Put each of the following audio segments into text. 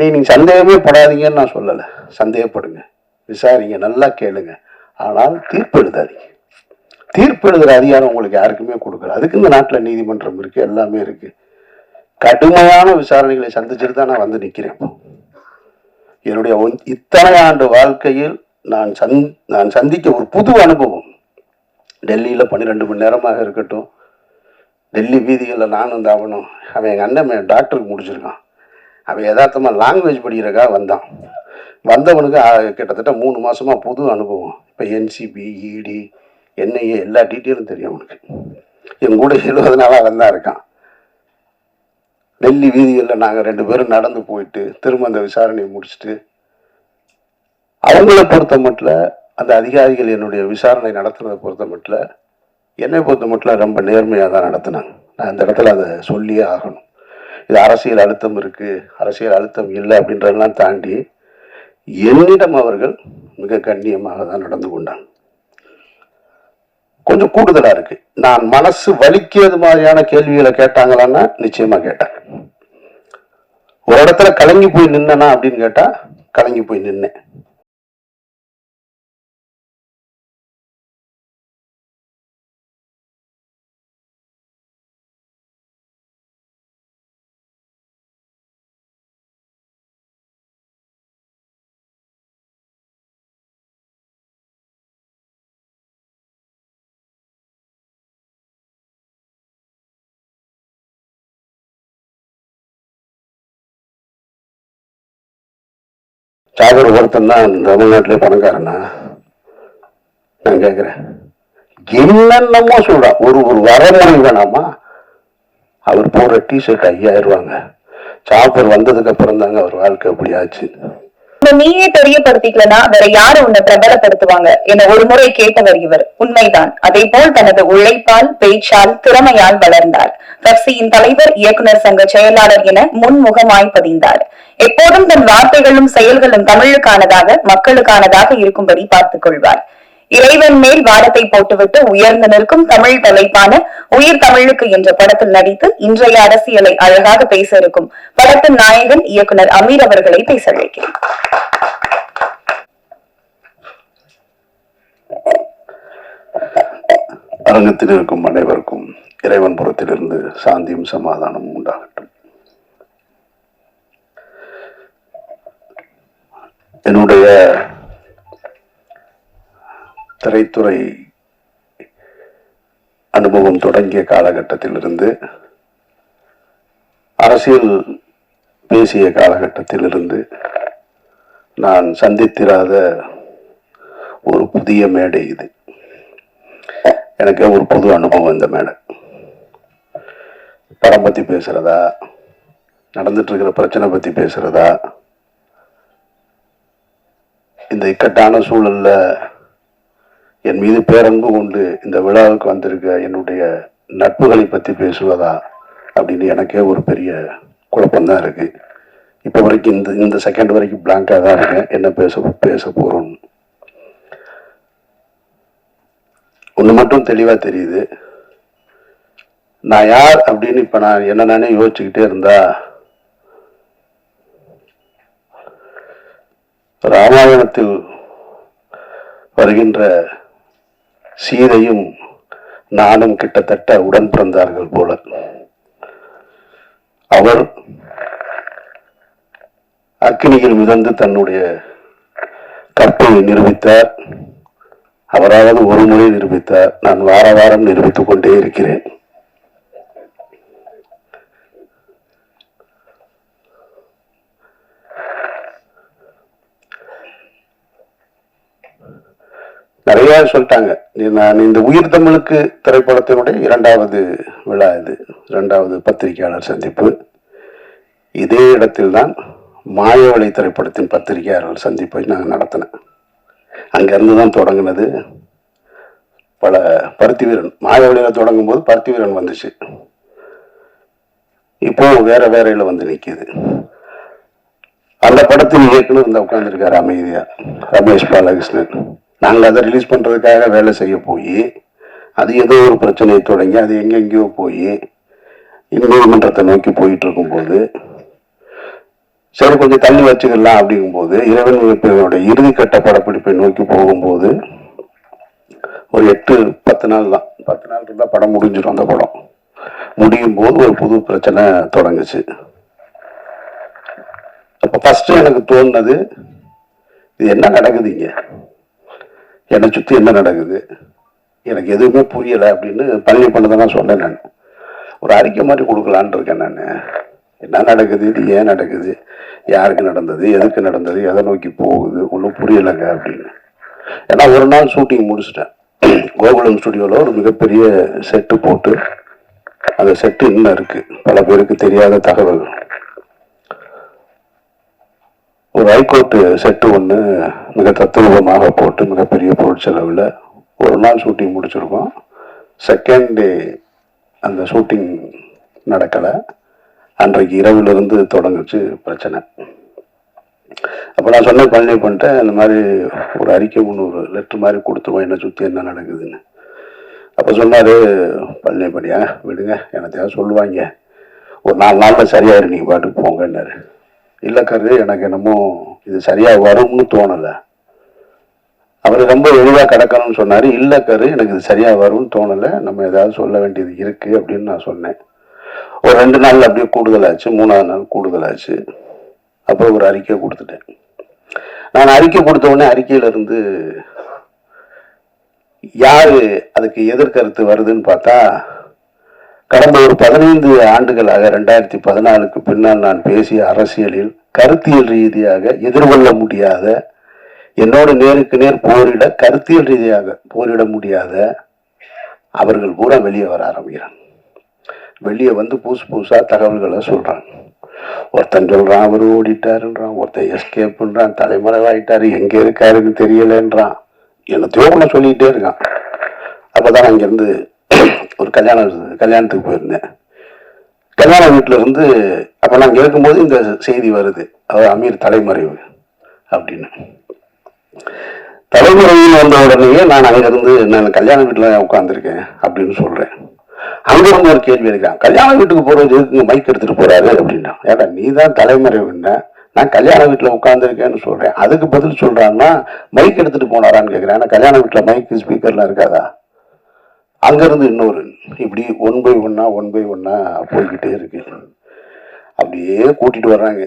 என்னை நீங்க சந்தேகமே படாதீங்கன்னு நான் சொல்லலை. சந்தேகப்படுங்க, விசாரிங்க, நல்லா கேளுங்க. ஆனால் தீர்ப்பு எழுதாதீங்க. தீர்ப்பு எழுதுற அதிகாரம் உங்களுக்கு யாருக்குமே கொடுக்கல. அதுக்கு இந்த நாட்டில் நீதிமன்றம் இருக்கு, எல்லாமே இருக்கு. கடுமையான விசாரணைகளை சந்திச்சுட்டு தான் நான் வந்து நிற்கிறேன். என்னுடைய இத்தனை ஆண்டு வாழ்க்கையில் நான் சந்திக்க ஒரு புது அனுபவம். டெல்லியில் 12 மணி நேரமாக இருக்கட்டும், டெல்லி வீதிகளில் நானும் அவனும், அவன் எங்கள் அண்ணன் டாக்டருக்கு முடிச்சிருக்கான். அவன் யதார்த்தமாக லாங்குவேஜ் படிக்கிறக்காக வந்தான். வந்தவனுக்கு கிட்டத்தட்ட 3 மாசமா புது அனுபவம். இப்போ என்சிபி, இடி, என்ஐஏ எல்லா டீட்டெயிலும் தெரியும் அவனுக்கு. என் கூட 70 நாளாக அவன் தான் இருக்கான். டெல்லி வீதிகளில் நாங்கள் 2 பேரும் நடந்து போயிட்டு திரும்ப அந்த விசாரணையை முடிச்சுட்டு, அவங்கள பொறுத்த மட்டும் அந்த அதிகாரிகள் என்னுடைய விசாரணை நடத்துனதை பொறுத்த மட்டும், என்னை பொறுத்த மட்டும் ரொம்ப நேர்மையாக தான் நடத்தினாங்க. நான் இந்த இடத்துல அதை சொல்லியே ஆகணும். இது அரசியல் அழுத்தம் இருக்கு, அரசியல் அழுத்தம் இல்லை அப்படின்றதெல்லாம் தாண்டி என்னிடம் அவர்கள் மிக கண்ணியமாக தான் நடந்து கொண்டாங்க. கொஞ்சம் கூடுதலா இருக்கு. நான் மனசு வலிக்கிறது மாதிரியான கேள்விகளை கேட்டாங்களான்னா நிச்சயமா கேட்டேன். ஒரு இடத்துல கலங்கி போய் நின்னா அப்படின்னு கேட்டா கலங்கி போய் நின்னேன். சாகர் ஒருத்தன் தான் தமிழ்நாட்டிலே பணக்காரனா? நான் கேட்கிறேன். என்னென்னமோ சொல்றான். ஒரு வரமுறை வேணாமா? அவர் போற டிஷர்ட் 5000 ரூபாங்க. சாப்பர் வந்ததுக்கு அப்புறம் தாங்க அவர் வாழ்க்கை எப்படி ஆச்சு. நீயே தெரியப்படுத்திக்கலனா வேற யாரு உன்னை பிரபலப்படுத்துவாங்க என ஒரு முறை கேட்டவர் இவர். உண்மைதான். அதே போல் தனது உழைப்பால், பேச்சால், திறமையால் வளர்ந்தார். பெப்சியின் தலைவர், இயக்குனர் சங்க செயலாளர் என முன்முகமாய் பதிந்தார். எப்போதும் தன் வார்த்தைகளும் செயல்களும் தமிழுக்கானதாக, மக்களுக்கானதாக இருக்கும்படி பார்த்துக் கொள்வார். இறைவன் மேல் வாரத்தை போட்டுவிட்டு உயர்ந்து நிற்கும் தமிழ் தலைப்பான உயிர் தமிழுக்கு என்ற படத்தில் நடித்து இன்றைய அரசியலை அழகாக பேச இருக்கும் படத்தின் நாயகன் இயக்குனர் அமீர் அவர்களை பேச வைக்கிறேன். அரங்கத்தில் இருக்கும் அனைவருக்கும் இறைவன் புறத்திலிருந்து சாந்தியும் சமாதானமும் உண்டாகட்டும். என்னுடைய திரைத்துறை அனுபவம் தொடங்கிய காலகட்டத்திலிருந்து, அரசியல் பேசிய காலகட்டத்திலிருந்து நான் சந்தித்திராத ஒரு புதிய மேடை இது. எனக்கு ஒரு புது அனுபவம் இந்த மேடை. படம் பத்தி பேசுறதா, நடந்துட்டு இருக்கிற பிரச்சனை பத்தி பேசுறதா, இந்த இக்கட்டான சூழல்ல என் மீது பேரன்பு கொண்டு இந்த விழாவுக்கு வந்திருக்க என்னுடைய நட்புகளை பற்றி பேசுவதா அப்படின்னு எனக்கே ஒரு பெரிய குழப்பம்தான் இருக்கு. இப்போ வரைக்கும் இந்த செகண்ட் வரைக்கும் பிளாங்காக தான் இருக்கேன். என்ன பேச போறோம். ஒன்று மட்டும் தெளிவா தெரியுது. நான் யார் அப்படின்னு இப்ப நான் என்ன நானே யோசிச்சுக்கிட்டே இருந்தா, ராமாயணத்தில் வருகின்ற சீதையும் நானும் கிட்டத்தட்ட உடன் பிறந்தார்கள் போல. அவர் அக்கினியில் மிதந்து தன்னுடைய கற்பை நிரூபித்தார். அவராவது ஒரு முறை நிரூபித்தார். நான் வார வாரம் நிரூபித்துக் கொண்டே இருக்கிறேன். நிறைய சொல்லிட்டாங்க. நான் இந்த உயிர் தமிழுக்கு திரைப்படத்தினுடைய 2வது விழா இது, 2வது பத்திரிகையாளர் சந்திப்பு. இதே இடத்தில் தான் மாயவளை திரைப்படத்தின் பத்திரிகையாளர் சந்திப்பை நான் நடத்தினேன். அங்கிருந்து தான் தொடங்கினது. பல பருத்தி வீரன் மாயவளியில தொடங்கும் போது பருத்தி வீரன் வந்துச்சு. இப்போ வேற வேறையில வந்து நிக்குது. அந்த படத்தின் இயக்குனர் இந்த உட்கார்ந்துருக்காரு அமைதியா, ரமேஷ் பாலகிருஷ்ணன். நாங்கள் அதை ரிலீஸ் பண்ணுறதுக்காக வேலை செய்ய போய் அது ஏதோ ஒரு பிரச்சனையை தொடங்கி அது எங்கெங்கேயோ போய் நீதிமன்றத்தை நோக்கி போயிட்டு இருக்கும்போது சரி கொஞ்சம் தள்ளி வச்சுக்கலாம் அப்படிங்கும்போது இறைவன் மிகப்பெரியவனுடைய இறுதிக்கட்ட படப்பிடிப்பை நோக்கி போகும்போது ஒரு 8-10 நாள் தான், 10 நாள் இருந்தா படம் முடிஞ்சிடும். அந்த படம் முடியும் போது ஒரு புது பிரச்சனை தொடங்குச்சு. அப்ப ஃபர்ஸ்ட் எனக்கு தோணுனது, இது என்ன நடக்குது இங்க, என்னை சுத்தி என்ன நடக்குது, எனக்கு எதுவுமே புரியல அப்படின்னு பள்ளி பண்ணதான் சொன்னேன். நான் ஒரு அறிக்கை மாதிரி கொடுக்கலான் இருக்கேன். நான் என்ன நடக்குது, இது ஏன் நடக்குது, யாருக்கு நடந்தது, எதுக்கு நடந்தது, எதை நோக்கி போகுது, ஒன்றும் புரியலைங்க அப்படின்னு. ஏன்னா ஒரு நாள் ஷூட்டிங் முடிச்சுட்டேன். கோகுலம் ஸ்டுடியோவில் ஒரு மிகப்பெரிய செட்டு போட்டு, அந்த செட்டு இன்னும் இருக்கு, பல பேருக்கு தெரியாத தகவல். ஒரு ஹைகோர்ட்டு செட்டு ஒன்று மிக தத்துரூபமாக போட்டு மிகப்பெரிய பொருட்செலவில் ஒரு நாள் ஷூட்டிங் முடிச்சிருக்கோம். செகண்ட் டே அந்த ஷூட்டிங் நடக்கலை. அன்றைக்கு இரவிலிருந்து தொடங்குச்சு பிரச்சனை. அப்போ நான் சொன்ன பழனி பண்ணிட்டேன், இந்த மாதிரி ஒரு அறிக்கை ஒன்று, ஒரு லெட்டர் மாதிரி கொடுத்துருவோம் என்னை சுற்றி என்ன நடக்குதுன்னு. அப்போ சொன்னார் பழனி பண்ணியா விடுங்க, எனத்தையாவது சொல்லுவாங்க, ஒரு 4 நாளில் சரியாயிரு, நீங்கள் பாட்டுக்கு போங்கன்னாரு. இல்லை கரு, எனக்கு என்னமோ இது சரியாக வரும்னு தோணலை. அவர் ரொம்ப எளிதாக கிடக்கணும்னு சொன்னார். இல்லை கரு, எனக்கு இது சரியாக வரும்னு தோணலை, நம்ம ஏதாவது சொல்ல வேண்டியது இருக்குது அப்படின்னு நான் சொன்னேன். ஒரு 2 நாள் அப்படியே கூடுதலாச்சு, 3ஆவது நாள் கூடுதலாச்சு. அப்போ ஒரு அறிக்கை கொடுத்துட்டேன். நான் அறிக்கை கொடுத்த உடனே அறிக்கையிலிருந்து யாரு அதுக்கு எதிர்கருத்து வருதுன்னு பார்த்தா, கடந்த ஒரு 15 ஆண்டுகளாக 2014க்கு பின்னால் நான் பேசிய அரசியலில் கருத்தியல் ரீதியாக எதிர்கொள்ள முடியாத, என்னோடு நேருக்கு நேர் போரிட கருத்தியல் ரீதியாக போரிட முடியாத அவர்கள் பூரா வெளியே வர ஆரம்பிக்கிறாங்க. வெளியே வந்து புதுசா தகவல்களை சொல்றாங்க. ஒருத்தன் சொல்றான் அவர் ஓடிட்டாருன்றான், ஒருத்தன் எஸ்கேப்ன்றான், தலைமறைவாயிட்டாரு, எங்க இருக்காருன்னு தெரியலன்றான், என்னத்தையோ சொல்லிக்கிட்டே இருக்கான். அப்பதான் அங்கிருந்து ஒரு கல்யாணத்துக்கு போயிருந்தேன். கல்யாண வீட்டுல இருந்து அப்ப நான் இருக்கும்போது இந்த செய்தி வருது, அவர் அமீர் தலைமறைவு அப்படின்னு. தலைமறைவில் வந்த உடனேயே நான் அங்கிருந்து, நான் கல்யாண வீட்டுல உட்காந்துருக்கேன் அப்படின்னு சொல்றேன். அங்கிருந்து ஒரு கேள்வி எடுக்கிறான், கல்யாண வீட்டுக்கு போறது எதுக்கு மைக் எடுத்துட்டு போறாரு அப்படின்னா. ஏடா நீ தான் தலைமறைவுன்னா, நான் கல்யாண வீட்டுல உட்காந்துருக்கேன்னு சொல்றேன். அதுக்கு பதில் சொல்றான்னா மைக் எடுத்துட்டு போனாரான்னு கேட்கிறேன். ஏன்னா கல்யாண வீட்டுல மைக் ஸ்பீக்கர்லாம் இருக்காதா? அங்கிருந்து இன்னொரு, இப்படி 1 by 1 போய்கிட்டே இருக்கு. அப்படியே கூட்டிட்டு வர்றாங்க.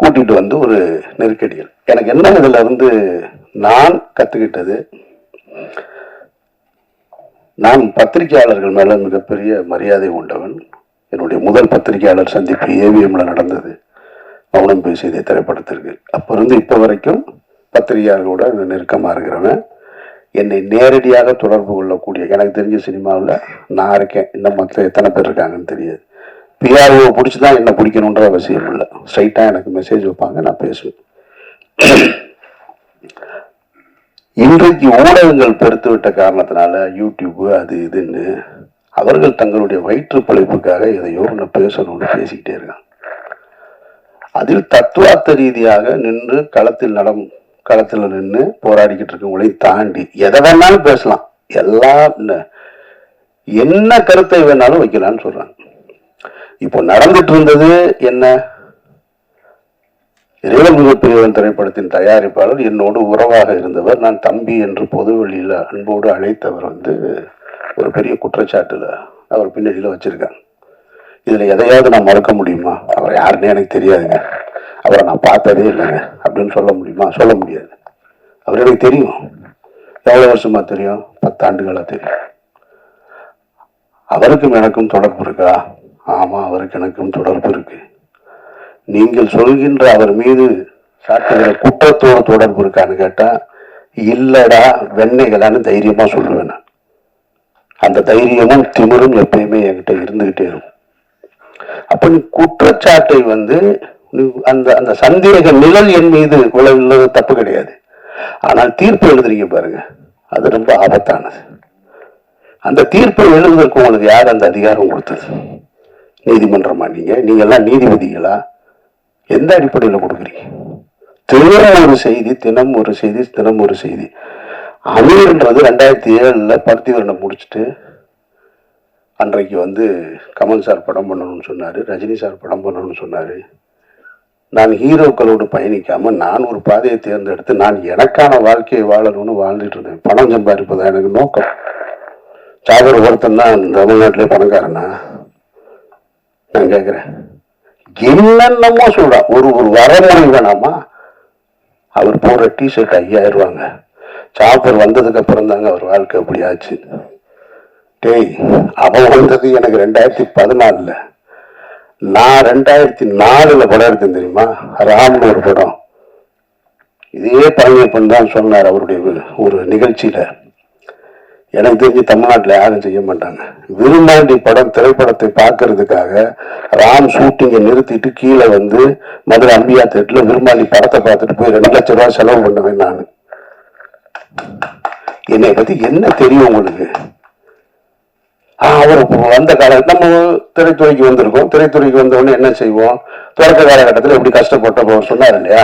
கூட்டிட்டு வந்து ஒரு நெருக்கடிகள். எனக்கு என்ன இதுல இருந்து நான் கத்துக்கிட்டது, நான் பத்திரிகையாளர்கள் மேல மிகப்பெரிய மரியாதை உண்டவன். என்னுடைய முதல் பத்திரிகையாளர் சந்திப்பு ஏவிஎம்ல நடந்தது, மௌனம் பேசியதை திரைப்படத்திற்கு. அப்ப இருந்து இப்ப வரைக்கும் பத்திரிகையாளர்களோட நெருக்கமா இருக்கிறவன். என்னை நேரடியாக தொடர்பு கொள்ளக்கூடிய, எனக்கு தெரிஞ்ச சினிமாவில் நான் இருக்கேன், இன்னும் மற்ற எத்தனை பேர் இருக்காங்கன்னு தெரியாது. பிஆர்ஓ பிடிச்சிதான் என்ன பிடிக்கணுன்ற அவசியம் இல்லை, ஸ்ட்ரைட்டா எனக்கு மெசேஜ் வைப்பாங்க, நான் பேசுவேன். இன்றைக்கு ஊடகங்கள் பெருத்து விட்ட காரணத்தினால யூடியூப் அது இதுன்னு அவர்கள் தங்களுடைய வயிற்று பிழைப்புக்காக எதையோ ஒன்று பேசணும்னு பேசிக்கிட்டே இருக்காங்க. அதில் தத்துவார்த்த ரீதியாக நின்று களத்தில் நின்று போராடிக்கிட்டு இருக்கவங்களை தாண்டி எதை வேணாலும் பேசலாம், எல்லாம் என்ன கருத்தை வேணாலும் வைக்கலாம்னு சொல்றாங்க. இப்போ நடந்துட்டு இருந்தது என்ன, இறைவன் மிகப்பெரியவன் திரைப்படத்தின் தயாரிப்பாளர் என்னோடு உறவாக இருந்தவர், நான் தம்பி என்று பொதுவெளியில அன்போடு அழைத்தவர் ஒரு பெரிய குற்றச்சாட்டுல அவர் பின்னணியில வச்சிருக்காங்க. இதுல எதையாவது நான் மறக்க முடியுமா? அவர் யாருன்னே எனக்கு தெரியாதுங்க, அவரை நான் பார்த்ததே இல்லைங்க அப்படின்னு சொல்ல முடியுமா? சொல்ல முடியாது. அவர் எனக்கு தெரியும். எவ்வளவு வருஷமா தெரியும்? 10 ஆண்டுகளா தெரியும். அவருக்கும் எனக்கும் தொடர்பு இருக்கா? ஆமா, அவருக்கு எனக்கும் தொடர்பு இருக்கு. நீங்கள் சொல்கின்ற அவர் மீது சாட்டுகிற குற்றத்தோடு தொடர்பு இருக்கான்னு கேட்டா இல்லடா வெண்ணைகளான்னு தைரியமா சொல்லுவேன் நான். அந்த தைரியமும் திமிரும் எப்பயுமே என்கிட்ட இருந்துகிட்டே இருக்கும். அப்ப நீ குற்றச்சாட்டை அந்த அந்த சந்தேக நிழல் என் மீது விளைவுள்ளது தப்பு கிடையாது. ஆனால் தீர்ப்பு எழுதுறீங்க பாருங்க, அது ரொம்ப ஆபத்தானது. அந்த தீர்ப்பை எழுதுவதற்கு உங்களுக்கு யார் அந்த அதிகாரம் கொடுத்தது? நீதிமன்றமா? நீங்க எல்லாம் நீதிபதிகளா? எந்த அடிப்படையில் கொடுக்குறீங்க? தினம் ஒரு செய்தி. அமீர்ன்றது 2007 பருத்திவரனை முடிச்சுட்டு அன்றைக்கு கமல் சார் படம் பண்ணணும்னு சொன்னாரு, ரஜினி சார் படம் பண்ணணும்னு சொன்னாரு, நான் ஹீரோக்களோடு பயணிக்காம நான் ஒரு பாதையை தேர்ந்தெடுத்து நான் எனக்கான வாழ்க்கையை வாழணும்னு வாழ்ந்துட்டு இருந்தேன். பணம் சம்பாதிப்பதா எனக்கு நோக்கம். சாகர் ஒருத்தன் தான் தமிழ்நாட்டிலே பணக்காரனா? நான் கேட்கிறேன். என்னென்னமோ சொல்றான். ஒரு வரமுறை வேணாமா? அவர் போற டிஷர்ட் 5000 ரூபாங்க. சாப்பர் வந்ததுக்கு அப்புறம் தாங்க அவர் வாழ்க்கை எப்படி ஆச்சு. டேய், அவன் வந்தது எனக்கு 2014. நான் 2004 படம் எடுத்தேன் தெரியுமா? ராம்னு ஒரு படம். இதே பழனியப்பன் தான் சொன்னார் அவருடைய ஒரு நிகழ்ச்சியில. எனக்கு தெரிஞ்சு தமிழ்நாட்டில் யாரும் செய்ய மாட்டாங்க. விரும்மாண்டி படம் திரைப்படத்தை பார்க்கறதுக்காக ராம் ஷூட்டிங்கை நிறுத்திட்டு கீழே வந்து மதுரை அம்பியா தேட்டர்ல விரும்மாண்டி படத்தை பார்த்துட்டு போய் 2 லட்சம் ரூபாய் செலவு பண்ணுவேன் நான். என்னை பத்தி என்ன தெரியும் உங்களுக்கு? அவர் வந்த நம்ம திரைத்துறைக்கு வந்திருக்கோம். திரைத்துறைக்கு வந்தவொடனே என்ன செய்வோம்? தொடக்க காலகட்டத்தில் எப்படி கஷ்டப்பட்டப்போ அவர் சொன்னார் இல்லையா?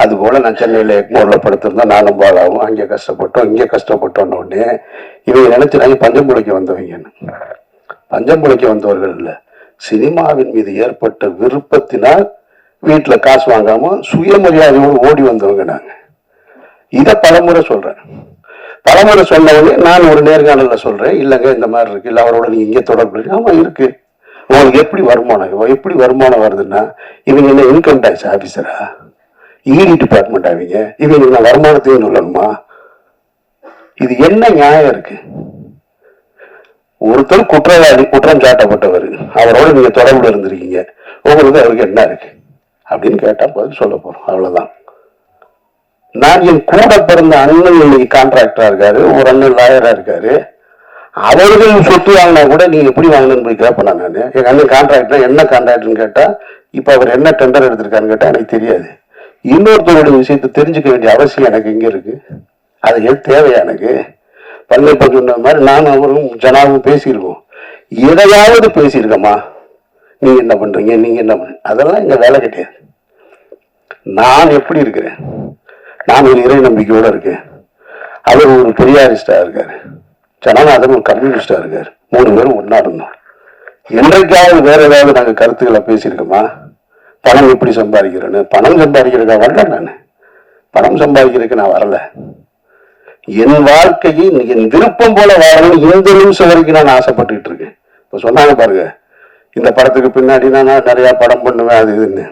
அது போல நான் சென்னையில எக்மோர்ல படுத்திருந்தா நானும் பாலாவும் அங்கே கஷ்டப்பட்டோம், இங்கே கஷ்டப்பட்டோன்னு உடனே இவங்க நினைச்சுனாங்க பஞ்சம் பிழைக்க வந்தவங்கன்னு. பஞ்சம் பிழைக்க வந்தவர்கள் இல்லை, சினிமாவின் மீது ஏற்பட்ட விருப்பத்தினால் வீட்டுல காசு வாங்காம சுயமரியாதையோடு ஓடி வந்தவங்க நாங்க. இதை பலமுறை சொல்றேன். பலமுறை சொன்னவொடனே நான் ஒரு நேர்காணல சொல்றேன், இல்லைங்க இந்த மாதிரி இருக்கு, இல்லை அவரோட நீங்க இங்கே தொடர்பு இருக்கு. ஆமா இருக்கு. உங்களுக்கு எப்படி வருமானம் வருதுன்னா, இவங்க என்ன இன்கம் டேக்ஸ் ஆபீசரா, இடி டிபார்ட்மெண்ட் ஆவீங்க, இவங்க நான் வருமானத்தையும் சொல்லணுமா? இது என்ன நியாயம் இருக்கு? ஒருத்தர் குற்றவாளி, குற்றம் சாட்டப்பட்டவர், அவரோட நீங்க தொடர்புல இருந்திருக்கீங்க, உங்களுக்கு அவருக்கு என்ன இருக்கு அப்படின்னு கேட்டா பதில் சொல்ல போறோம். அவ்வளவுதான். நான் என் கூட பிறந்த அண்ணன் இன்னைக்கு கான்ட்ராக்டரா இருக்காரு, ஒரு அண்ணன் லாயரா இருக்காரு. அவர்கள் சொத்து வாங்கினா கூட நீங்க எப்படி வாங்கணும்னு போய் கேட்பேன் நான். எங்க அண்ணன் கான்ட்ராக்டர் என்ன கான்ட்ராக்டர்னு கேட்டா, இப்ப அவர் என்ன டெண்டர் எடுத்திருக்காருன்னு கேட்டா எனக்கு தெரியாது. இன்னொருத்தருடைய விஷயத்தை தெரிஞ்சுக்க வேண்டிய அவசியம் எனக்கு எங்க இருக்கு? அது எது தேவையா எனக்கு? பல்லைப்ப சொன்ன மாதிரி நானும் அவரும் ஜனாவும் பேசியிருக்கோம். எதையாவது பேசியிருக்கோமா? நீங்க என்ன பண்றீங்க, நீங்க என்ன பண்றீங்க, அதெல்லாம் எங்க வேலை கிடையாது. நான் எப்படி இருக்கிறேன்? நான் ஒரு இறை நம்பிக்கையோட இருக்கேன். அவர் ஒரு பெரியாரிஸ்டா இருக்காரு, ஜனநாதன் ஒரு கம்யூனிஸ்டா இருக்காரு. 3 பேரும் ஒன்னா இருந்தோம். என்றைக்காவது வேற ஏதாவது நாங்க கருத்துக்களை பேசியிருக்கோமா? பணம் எப்படி சம்பாதிக்கிறேன்னு? பணம் சம்பாதிக்கிறதுக்கா வரல நான். பணம் சம்பாதிக்கிறதுக்கு நான் வரல. என் வாழ்க்கையை என் விருப்பம் போல வாழணும் இந்த நிமிஷம் வரைக்கும் நான் ஆசைப்பட்டுக்கிட்டு இருக்கேன். இப்ப சொன்னாங்க பாருங்க, இந்த படத்துக்கு பின்னாடி நான் நிறைய படம் பண்ணுவேன் அது இதுன்னு.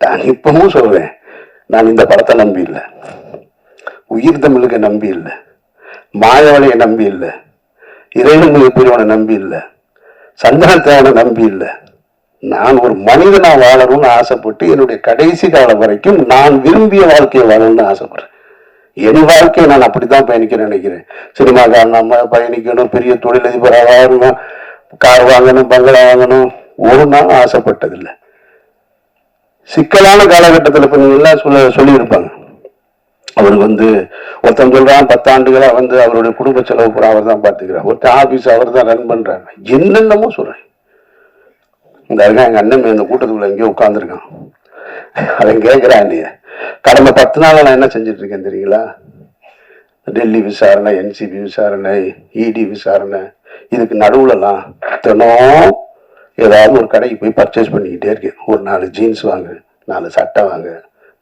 நான் இப்பவும் சொல்றேன், நான் இந்த படத்தை நம்பி இல்லை, உயிர் தமிழுக்கு நம்பி இல்லை, மாயவளையை நம்பி இல்லை, இறைவனுக்கு பிரிவனை நம்பி இல்லை, சந்தனத்தேவனை நம்பி இல்லை. நான் ஒரு மனிதனா வாழணும்னு ஆசைப்பட்டு என்னுடைய கடைசி காலம் வரைக்கும் நான் விரும்பிய வாழ்க்கையை வாழணும்னு ஆசைப்படுறேன். என் வாழ்க்கையை நான் அப்படித்தான் பயணிக்கிறேன் நினைக்கிறேன். சினிமாக்காரன் நம்ம பயணிக்கணும், பெரிய தொழிலதிபராக வாங்கணும், கார் வாங்கணும், பங்களா வாங்கணும், ஒரு நாள் ஆசைப்பட்டதில்லை. சிக்கலான காலகட்டத்தில் இப்ப நீங்க எல்லாம் சொல்லியிருப்பாங்க. அவருக்கு ஒருத்தன் சொல்றான் 10 ஆண்டுகளா அவருடைய குடும்ப செலவு பூரா அவர் தான் பார்த்துக்கிறார், ஒருத்தன் ஆபீஸ் அவர் தான் ரன் பண்றாங்க, என்னென்னமோ சொல்றேன். இந்த எங்க அண்ணன் இந்த கூட்டத்துக்குள்ள எங்கேயோ உட்கார்ந்துருக்கான். அவன் கேட்கிறான், நீ கடந்த 10 நாள் நான் என்ன செஞ்சுட்டு இருக்கேன் தெரியுங்களா? டெல்லி விசாரணை, NCB விசாரணை, ED விசாரணை, இதுக்கு நடுவுலலாம் தினம் ஏதாவது ஒரு கடைக்கு போய் பர்ச்சேஸ் பண்ணிக்கிட்டே இருக்கேன். ஒரு 4 ஜீன்ஸ் வாங்கு, 4 சட்டை வாங்க,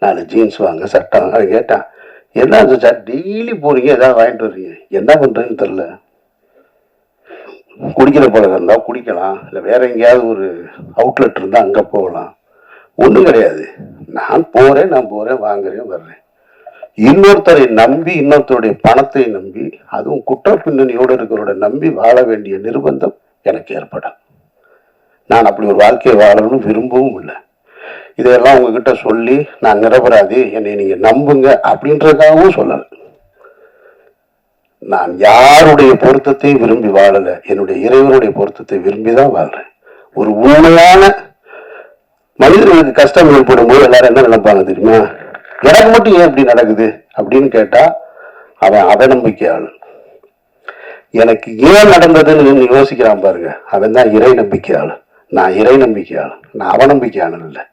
4 ஜீன்ஸ் வாங்க, சட்டை வாங்க. அவன் கேட்டான், என்ன சார் டெய்லி போறீங்க, ஏதாவது வாங்கிட்டு வர்றீங்க, என்ன பண்றேன்னு தெரியல. குடிக்கிற பழக்கம் இருந்தா குடிக்கலாம், இல்லை வேற எங்கேயாவது ஒரு அவுட்லெட் இருந்தா அங்க போகலாம். ஒண்ணும் கிடையாது. நான் போறேன் வாங்குறேன் வர்றேன். இன்னொருத்தரை நம்பி, இன்னொருத்தருடைய பணத்தை நம்பி, அதுவும் குற்ற பின்னணியோடு இருக்கிறோட நம்பி வாழ வேண்டிய நிர்பந்தம் எனக்கு ஏற்படும். நான் அப்படி ஒரு வாழ்க்கையை வாழணும்னு விரும்பவும் இல்லை. இதையெல்லாம் உங்ககிட்ட சொல்லி நான் நிரபராதி, என்னை நீங்க நம்புங்க அப்படின்றதுக்காகவும் சொல்லலை. நான் யாருடைய பொருத்தத்தையும் விரும்பி வாழல, என்னுடைய இறைவனுடைய பொருத்தத்தை விரும்பிதான் வாழ்றேன். ஒரு உண்மையான மனிதர்களுக்கு கஷ்டம் ஏற்படும் போது எல்லாரும் என்ன நினைப்பாங்க தெரியுமா? எனக்கு மட்டும் ஏன் இப்படி நடக்குது அப்படின்னு கேட்டா அவன் அவநம்பிக்கையாளன். எனக்கு ஏன் நடந்ததுன்னு யோசிக்கிறான் பாருங்க, அவன் தான் இறை நம்பிக்கையாளன். நான் இறை நம்பிக்கையாளன், நான் அவநம்பிக்கையாளன் இல்லை.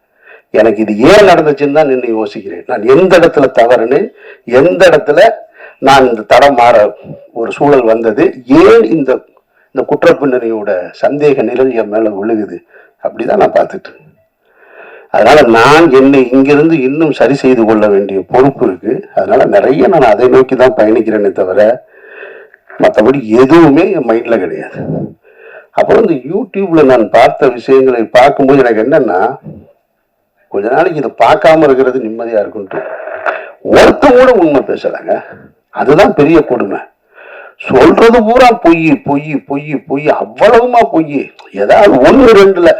எனக்கு இது ஏன் நடந்துச்சுன்னு தான் நின்று யோசிக்கிறேன். நான் எந்த இடத்துல தவறுன்னு, எந்த இடத்துல நான் இந்த தடம் மாற ஒரு சூழல் வந்தது, ஏன் இந்த குற்ற பின்னணியோட சந்தேக நிழல் என் மேல விழுகுது, அப்படிதான் நான் பார்த்துட்டு. அதனால நான் என்னை இங்கிருந்து இன்னும் சரி செய்து கொள்ள வேண்டிய பொறுப்பு இருக்கு. அதனால நிறைய நான் அதை நோக்கி தான் பயணிக்கிறேனே தவிர மற்றபடி எதுவுமே என் மைண்ட்ல கிடையாது. அப்புறம் இந்த யூடியூப்ல நான் பார்த்த விஷயங்களை பார்க்கும்போது எனக்கு என்னன்னா, கொஞ்ச நாளைக்கு இதை பார்க்காம இருக்கிறது நிம்மதியா இருக்குன்ட்டு ஒருத்தன் கூட உண்மை பேசலாங்க. அதுதான் பெரிய கொடுமை. சொல்றது பூரா பொய் பொய் பொய் பொய், அவ்வளவுமா பொய். ஏதாவது ஒண்ணு ரெண்டுல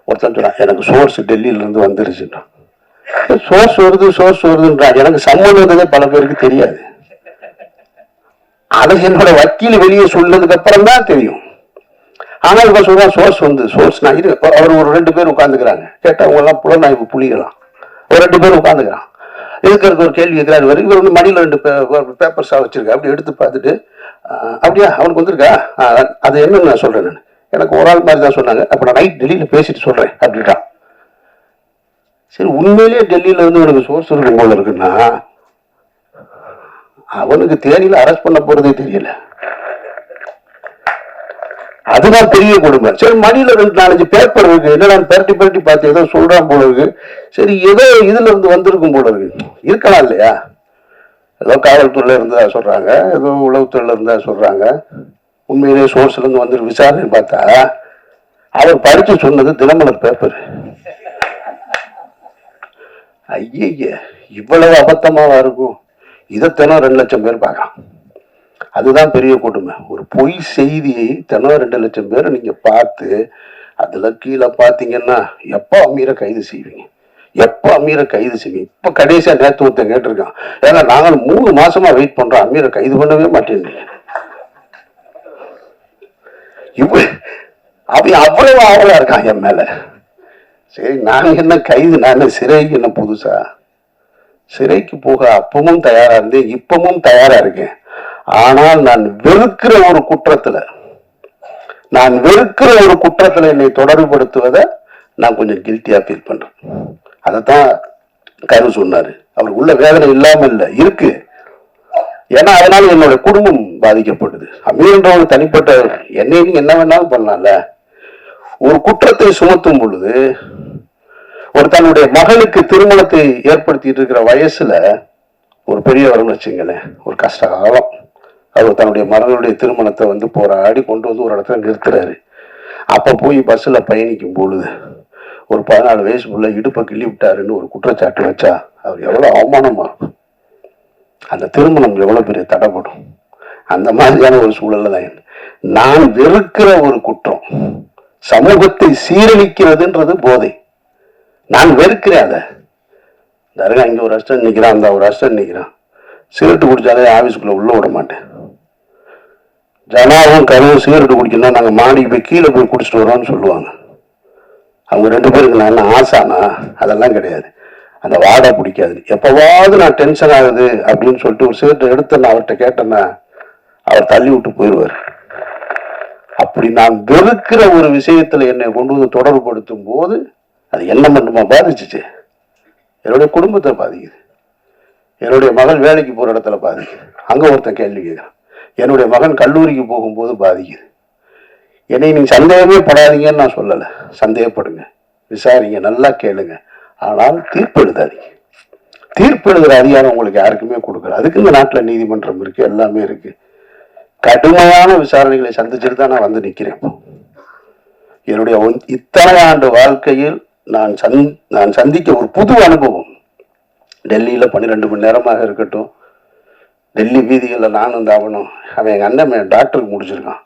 ஒருத்தன் சொன்னா எனக்கு சோர்ஸ் டெல்லியில இருந்து வந்துருச்சுன்னா, சோர்ஸ் வருதுன்றா. எனக்கு சம்பந்தம் பல பேருக்கு தெரியாது. அதை என்னோட வக்கீல் வெளியே சொன்னதுக்கு அப்புறம் தான் தெரியும். ஆனால் இப்ப சொல்றான் சோர்ஸ் நான் அவர் ஒரு 2 பேர் உட்காந்துக்கிறாங்க. கேட்டா அவங்க எல்லாம் புலனாய்வு புலிகளாம். ஒரு 2 பேர் உட்காந்துக்கிறான். எதுக்கு ஒரு கேள்வி கேட்கிறாரு. இவர் வந்து மடியில 2 பேப்பர்ஸா வச்சிருக்கா. அப்படி எடுத்து பார்த்துட்டு அப்படியா அவனுக்கு வந்திருக்கா, அது என்னன்னு நான் சொல்றேன். நான் எனக்கு ஒரு ஆள் மாதிரி தான் சொன்னாங்க. அப்ப நான் நைட் டெல்லியில பேசிட்டு சொல்றேன் அப்படின்ட்டான். சரி, உண்மையிலேயே டெல்லியில வந்து உனக்கு சோர்ஸ் இருக்கும் போல இருக்குன்னா அவனுக்கு தேனியில அரெஸ்ட் பண்ண போறதே தெரியல. அதுதான் பெரிய கொடுமை. சரி, மணியில 2-4 பேப்பர் இருக்கு. என்னடா பரட்டி பரட்டி பார்த்து ஏதோ சொல்றான் போல இருக்கு. சரி, ஏதோ இதுல இருந்து வந்திருக்கும் போல இருக்கு. இருக்கலாம் இல்லையா? ஏதோ காவல்துறையில இருந்தா சொல்றாங்க, ஏதோ உளவுத்துறையில இருந்தா சொல்றாங்க. உண்மையிலேயே சோர்ஸ்ல இருந்து வந்து விசாரணை பார்த்தா அவர் படிச்சு சொன்னது தினமலர் பேப்பர். ஐய, இவ்வளவு அபத்தமாவா இருக்கும்? இதைத்தனம் 2 லட்சம் பேர் பார்க்கலாம். அதுதான் பெரிய கொடுமை. ஒரு பொய் செய்தியை தினம் 2 லட்சம் பேரை நீங்க பார்த்து அதுல கீழே பாத்தீங்கன்னா எப்ப அமீரை கைது செய்வீங்க? இப்ப கடைசியா நேத்து ஒருத்தன் கேட்டிருக்கான், ஏன்னா நாங்கள் 3 மாசமா வெயிட் பண்றோம், அமீரை கைது பண்ணவே மாட்டேன். அவன் அவ்வளவு ஆவலா இருக்கான் என் மேல. சரி, நான் என்ன கைது, நான் சிறைக்கு என்ன புதுசா? சிறைக்கு போக அப்பவும் தயாரா இருந்தேன், இப்பவும் தயாரா இருக்கேன். ஆனால் நான் வெறுக்கிற ஒரு குற்றத்துல என்னை தொடர்புபடுத்துவதை நான் கொஞ்சம் கில்ட்டியா ஃபீல் பண்றேன். அதைத்தான் கரு சொன்னாரு. அவர் உள்ள வேதனை இல்லாம இல்ல, இருக்கு. ஏன்னா அதனால என்னோட குடும்பம் பாதிக்கப்படுது. அமீர்ன்றவங்க தனிப்பட்ட என்னை நீங்க என்ன வேணாலும் பண்ணலாம்ல. ஒரு குற்றத்தை சுமத்தும் பொழுது ஒரு தன்னுடைய மகளுக்கு திருமணத்தை ஏற்படுத்திட்டு இருக்கிற வயசுல ஒரு பெரியவர்னு வச்சுங்களேன், ஒரு கஷ்ட காலம். அவர் தன்னுடைய மகளுடைய திருமணத்தை வந்து போராடி கொண்டு வந்து ஒரு இடத்துல நிறுத்துறாரு. அப்ப போய் பஸ்ல பயணிக்கும் பொழுது ஒரு 14 வயசுக்குள்ள இடுப்பை கிள்ளி விட்டாருன்னு ஒரு குற்றச்சாட்டு வச்சா அவர் எவ்வளவு அவமானமா இருக்கும். அந்த திருமணம் எவ்வளவு பெரிய தடைப்படும். அந்த மாதிரியான ஒரு சூழல்ல தான் நான் வெறுக்கிற ஒரு குற்றம் சமூகத்தை சீரழிக்கிறதுன்றது போதை. நான் வெறுக்கிறேன் அதை. தருகா இங்க ஒரு அஸ்டன் நிக்கிறான், அந்த ஒரு அஸ்டன் நிக்கிறான். சிகரெட்டு குடிச்சாலே ஆபீஸ்க்குள்ள உள்ள விட மாட்டேன். ஜனாவும் கருவும் சிகரெட்டு குடிக்கணும், நாங்க மாடிக்கு போய் கீழே போய் குடிச்சிட்டு வரோம்னு சொல்லுவாங்க. அவங்க 2 பேருக்கு நான் என்ன ஆசானா? அதெல்லாம் கிடையாது. அந்த வாடை பிடிக்காது. எப்பவாவது நான் டென்ஷன் ஆகுது அப்படின்னு சொல்லிட்டு ஒரு சிகரெட் எடுத்து நான் அவர்கிட்ட கேட்டேன்னா அவர் தள்ளி விட்டு போயிடுவார். அப்படி நான் வெறுக்கிற ஒரு விஷயத்துல என்னை கொண்டு வந்து தொடர்புபடுத்தும் போது அது என்ன மட்டுமா பாதிச்சுச்சு? என்னுடைய குடும்பத்தை பாதிக்குது. என்னுடைய மகன் வேலைக்கு போற இடத்துல பாதிக்குது. அங்க ஒருத்தன் கேள்வி கேட்கிறான். என்னுடைய மகன் கல்லூரிக்கு போகும்போது பாதிக்குது. என்னை நீங்க சந்தேகமே படாதீங்கன்னு நான் சொல்லலை. சந்தேகப்படுங்க, விசாரிங்க, நல்லா கேளுங்க. ஆனால் தீர்ப்பு எழுதாதீங்க. தீர்ப்பு எழுதுற அதிகாரம் உங்களுக்கு யாருக்குமே கொடுக்கல. அதுக்கு இந்த நாட்டில் நீதிமன்றம் இருக்கு, எல்லாமே இருக்கு. கடுமையான விசாரணைகளை சந்திச்சுட்டு தான் நான் வந்து நிற்கிறேன். என்னுடைய இத்தனை ஆண்டு வாழ்க்கையில் நான் சந்திக்க ஒரு புது அனுபவம். டெல்லியில 12 மணி நேரமாக இருக்கட்டும், டெல்லி வீதிகளில் நானும் தாவணும். அவன் எங்கள் அண்ணன் டாக்டருக்கு முடிச்சிருக்கான்.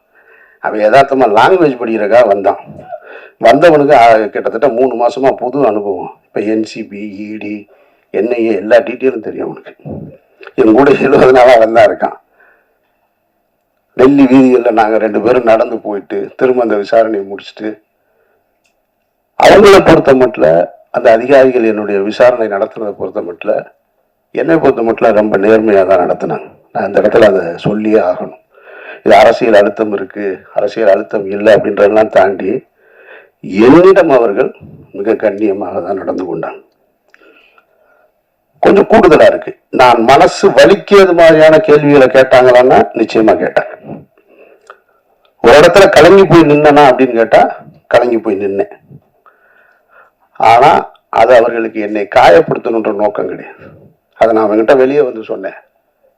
அவன் யதார்த்தமா லாங்குவேஜ் படிக்கிறக்கா வந்தவனுக்கு கிட்டத்தட்ட 3 மாசமா புது அனுபவம். இப்போ NCB, ED, NIA எல்லா டீட்டெயிலும் தெரியும் அவனுக்கு. என் கூட 70 நாளாக வந்தா இருக்கான். டெல்லி வீதிகளில் நாங்கள் 2 பேரும் நடந்து போயிட்டு திரும்ப அந்த விசாரணையை முடிச்சுட்டு அவங்கள பொறுத்த மட்டும் அந்த அதிகாரிகள் என்னுடைய விசாரணை நடத்துறதை பொறுத்த மட்டும் என்னை பொறுத்த மட்டும் ரொம்ப நேர்மையாக தான் நடத்தினாங்க. நான் இந்த இடத்துல அதை சொல்லியே ஆகணும். இது அரசியல் அழுத்தம் இருக்கு, அரசியல் அழுத்தம் இல்லை அப்படின்றதெல்லாம் தாண்டி என்னிடம் அவர்கள் மிக கண்ணியமாக தான் நடந்து கொண்டாங்க. கொஞ்சம் கூடுதலா இருக்கு. நான் மனசு வலிக்கிறது மாதிரியான கேள்விகளை கேட்டாங்களான்னா நிச்சயமா கேட்டேன். ஒரு இடத்துல கலங்கி போய் நின்னா அப்படின்னு கேட்டா கலங்கி போய் நின்னேன். ஆனா அது அவர்களுக்கு என்னை காயப்படுத்தணுன்ற நோக்கம் கிடையாது. அதை நான் அவங்ககிட்ட வெளியே வந்து சொன்னேன்.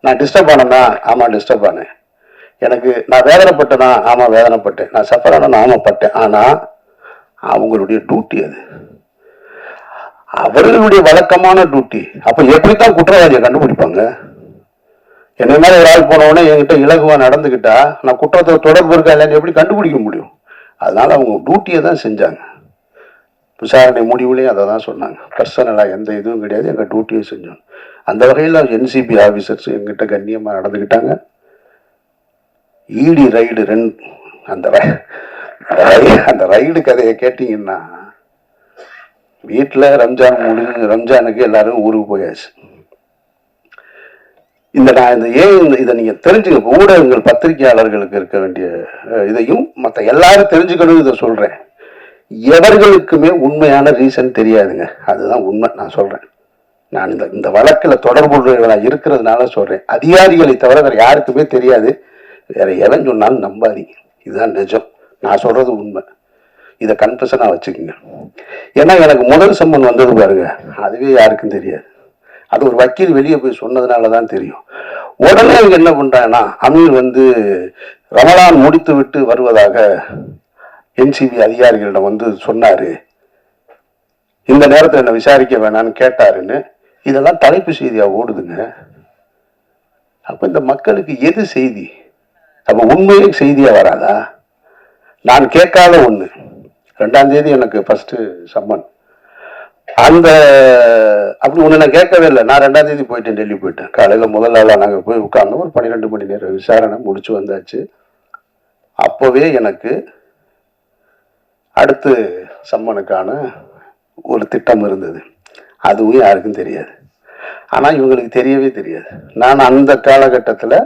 நான் டிஸ்டர்ப் ஆனேன்னா, ஆமா டிஸ்டர்ப் ஆனேன். எனக்கு நான் வேதனைப்பட்டேனா, ஆமா வேதனைப்பட்டேன். நான் சஃபர் ஆனா, ஆமா பட்டேன். ஆனா அவங்களுடைய டியூட்டி அது, அவர்களுடைய வழக்கமான டியூட்டி. அப்ப எப்படித்தான் குற்றவாளியை கண்டுபிடிப்பாங்க? என்ன மாதிரி ஒரு ஆள் போனவொடனே என்கிட்ட இலகுவா நடந்துக்கிட்டா நான் குற்றத்தை தொடர்பு இருக்கா இல்லைன்னு எப்படி கண்டுபிடிக்க முடியும்? அதனால அவங்க டியூட்டியை தான் செஞ்சாங்க. விசாரணை முடிவுலையும் அதை தான் சொன்னாங்க. பர்சனலாக எந்த இதுவும் கிடையாது, எங்கள் டியூட்டியை செஞ்சோம். அந்த வகையில் என்சிபி ஆஃபீஸர்ஸ் எங்கிட்ட கண்ணியமாக நடந்துக்கிட்டாங்க. இடி ரைடு அந்த ரைடு கதையை கேட்டிங்கன்னா, வீட்டில் ரம்ஜானுக்கு எல்லாரும் ஊருக்கு போயாச்சு. இதை நீங்க தெரிஞ்சுக்க, ஊடகங்கள் பத்திரிகையாளர்களுக்கு இருக்க வேண்டிய இதையும் மற்ற எல்லாரும் தெரிஞ்சுக்கணும். இதை சொல்றேன், எவர்களுக்குமே உண்மையான ரீசன் தெரியாதுங்க. அதுதான் உண்மை. நான் சொல்றேன், நான் இந்த வழக்கில் தொடர்புள்ளவர்களாக இருக்கிறதுனால சொல்றேன். அதிகாரிகளை தவிர வேற யாருக்குமே தெரியாது. வேற எவன் சொன்னாலும் நம்பாதீங்க. இதுதான் நிஜம். நான் சொல்றது உண்மை. இதை கன்ஃபெஷனா வச்சுக்கோங்க. ஏன்னா எனக்கு முதல் சம்மன் வந்தது பாருங்க, அதுவே யாருக்கும் தெரியாது. அது ஒரு வக்கீல் வெளியே போய் சொன்னதுனால தான் தெரியும். உடனே அவங்க என்ன பண்றாங்கன்னா, அமீர் ரமலான் முடித்து விட்டு வருவதாக என்சிபி அதிகாரிகளிடம் சொன்னாரு, இந்த நேரத்தில் என்ன விசாரிக்க வேணான்னு கேட்டாருன்னு இதெல்லாம் தலைப்பு செய்தியா ஓடுதுங்க. அப்ப இந்த மக்களுக்கு எது செய்தி? அப்ப உண்மையே செய்தியா வராதா? நான் கேட்காத ஒண்ணு, 2ஆம் தேதி எனக்கு ஃபர்ஸ்ட் சம்மன். அப்படி ஒண்ணு நான் கேட்கவே இல்லை. நான் 2ஆம் தேதி போயிட்டேன், டெல்லி போயிட்டேன். காலையில முதல் நாளா நாங்க போய் உட்கார்ந்தோம். ஒரு 12 மணி நேரம் விசாரணை முடிச்சு வந்தாச்சு. அப்பவே எனக்கு அடுத்து சம்மனுக்கான ஒரு திட்டம் இருந்தது. அதுவும் யாருக்கும் தெரியாது. ஆனா இவங்களுக்கு தெரியவே தெரியாது. நான் அந்த காலகட்டத்தில்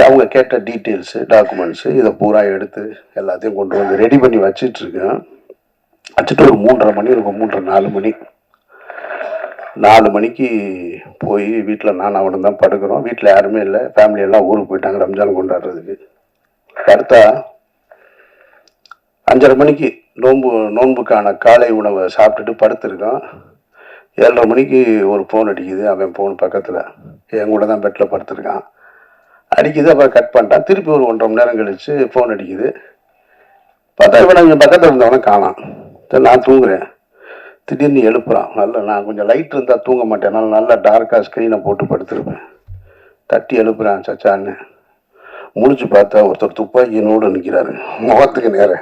அவங்க கேட்ட டீட்டெயில்ஸ், டாக்குமெண்ட்ஸ் இதை பூரா எடுத்து எல்லாத்தையும் கொண்டு வந்து ரெடி பண்ணி வச்சிட்டு இருக்கேன். வச்சுட்டு ஒரு 3:30 மணி இருக்கும், 3:30 4 மணி. 4 மணிக்கு போய் வீட்டில் நான் அவனும் தான் படுக்கிறோம். வீட்டில் யாருமே இல்லை, ஃபேமிலி எல்லாம் ஊருக்கு போயிட்டாங்க ரம்ஜான் கொண்டாடுறதுக்கு. படுத்தா 5:30 மணிக்கு நோன்புக்கான காலை உணவை சாப்பிட்டுட்டு படுத்துருக்கான். 7:30 மணிக்கு ஒரு ஃபோன் அடிக்குது. அவன் ஃபோன் பக்கத்தில் என் கூட தான் பெட்டில் படுத்துருக்கான். அடிக்குது. அப்புறம் கட் பண்ணிட்டான். திருப்பி ஒரு 1.5 மணி நேரம் கழிச்சு ஃபோன் அடிக்குது. பார்த்தா இவன் இங்கே பக்கத்தில் இருந்தவனை காணாம். நான் தூங்குறேன். திடீர்னு எழுப்புறான். நான் கொஞ்சம் லைட் இருந்தால் தூங்க மாட்டேன், நல்லா டார்க்காக ஸ்க்ரீனை போட்டு படுத்துருப்பேன். தட்டி எழுப்புறான், சச்சான்னு. முடிச்சு பார்த்தா ஒருத்தர் துப்பாக்கியோடு நிற்கிறாரு, முகத்துக்கு நேர.